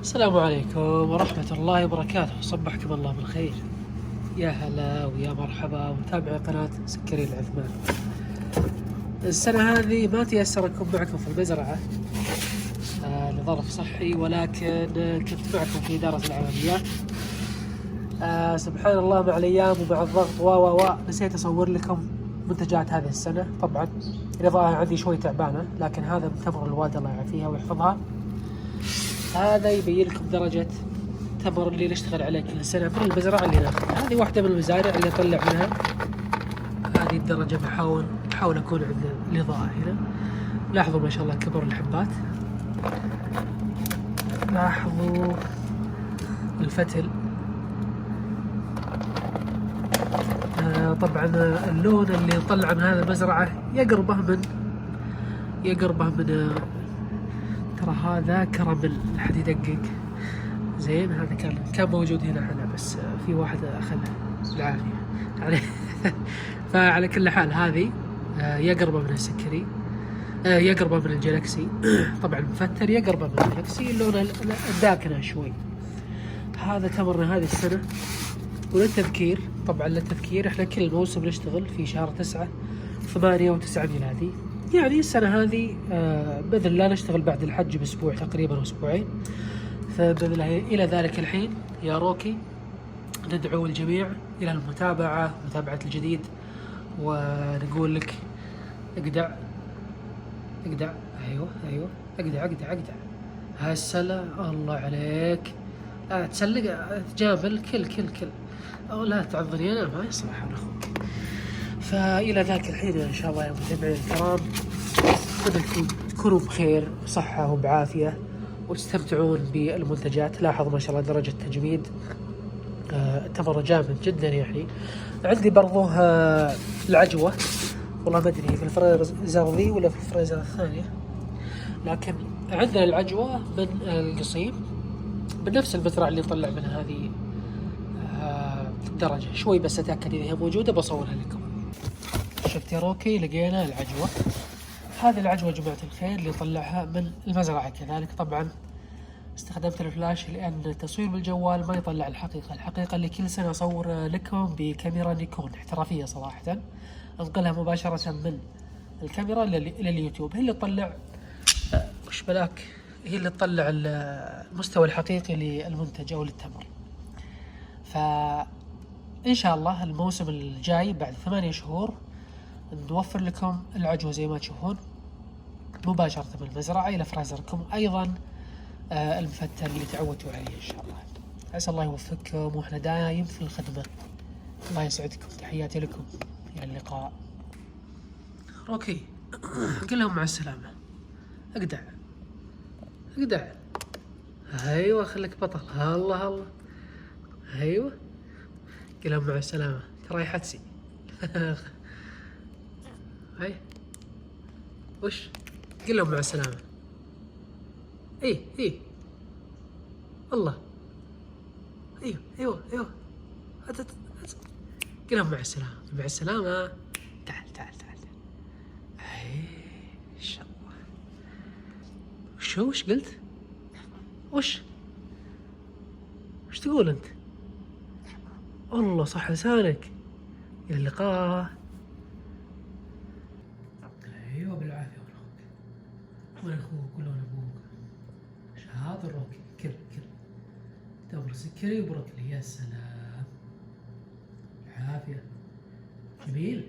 السلام عليكم ورحمة الله وبركاته، صبحكم الله بالخير. يا هلا ويا مرحبا متابعي قناة سكري العثمان. السنة هذه ما تيسر أكون معكم في المزرعة لظرف صحي، ولكن كنت معكم في إدارة العمليات. سبحان الله، مع الأيام ومع الضغط نسيت أصور لكم منتجات هذه السنة. طبعا الإضاءة عندي شوي تعبانة، لكن هذا من تمر الواد الله يعافيها ويحفظها. هذا يبين لكم درجة التمر اللي نشتغل عليه كل سنة في المزرعة اللي ناخذها. هذه واحدة من المزارع اللي أطلع منها هذه الدرجة. بحاول أكون عند الإضاءة هنا. لاحظوا ما شاء الله كبر الحبات، لاحظوا الفتل. طبعا اللون اللي يطلع من هذه المزرعة يقربه من ترى هذا كراميل. أحد يدقق زين، هذا كان موجود هنا حنا، بس في واحد أخذه بالعافية يعني. فعلى كل حال هذه يقربه من السكري، يقربه من الجلاكسي. طبعا المفتر يقربه من الجلاكسي، اللون الداكنة شوي. هذا تمرنا هذه السنة. وللتذكير، طبعا للتذكير، احنا كل موسم نشتغل في شهر 9 8 و9 ميلادي. يعني السنة هذه بإذن الله نشتغل بعد الحج بأسبوع تقريبا وأسبوعين. فبإذن الله إلى ذلك الحين يا روكي ندعو الجميع إلى متابعة الجديد، ونقول لك اقدع. أيوة اقدع. هالسلام الله عليك. تسلق تجامل كل أو لا تعذرني، أنا ما يصلح أنا أخوك. فإلى ذاك الحين إن شاء الله يا متابعين الكرام، تكونوا بخير وصحة وبعافية وتستمتعون بالمنتجات. لاحظوا ما شاء الله درجة تجميد تمر جامد جدا. يعني عندي برضو العجوة، والله ما أدري في الفريزر ذي ولا في الفريزر الثانية، لكن عندنا العجوة من القصيم من نفس المزرعة اللي طلع منها هذه الدرجة. شوي بس أتأكد إذا هي موجودة بصورها لكم. شفت يا روكي، لقينا العجوة. هذه العجوة جماعة الخير اللي طلعها من المزرعة كذلك. طبعا استخدمت الفلاش لأن التصوير بالجوال ما يطلع الحقيقة اللي كل سنة أصور لكم بكاميرا نيكون احترافية صراحة، أنقلها مباشرة من الكاميرا إلى اليوتيوب. هي اللي تطلع وش بلاك، هي اللي تطلع المستوى الحقيقي للمنتج أو للتمر. فإن شاء الله الموسم الجاي بعد 8 شهور نوفر لكم العجوة زي ما تشوفون مباشرة من المزرعة إلى فرازركم. أيضا المفتل اللي تعودتوا عليه إن شاء الله. عسى الله يوفقكم، وإحنا دايم في الخدمة. الله يسعدكم، تحياتي لكم، إلى اللقاء. روكي قل لهم مع السلامة. اقدع. أيوة خليك بطل. الله أيوة، قل لهم مع السلامة، ترى حدسي. هاي وش قل لهم مع السلامة. ايه الله. ايوه قل لهم مع السلامة. تعال ان شاء الله. وش قلت؟ وش تقول انت؟ والله صح لسانك. الى اللقاء. ايوه بالعافيه. وين اخوك ولا ابوك؟ ايش هذا الروكي؟ كل تمر سكري وبروكلي. يا سلام، العافيه. جميل.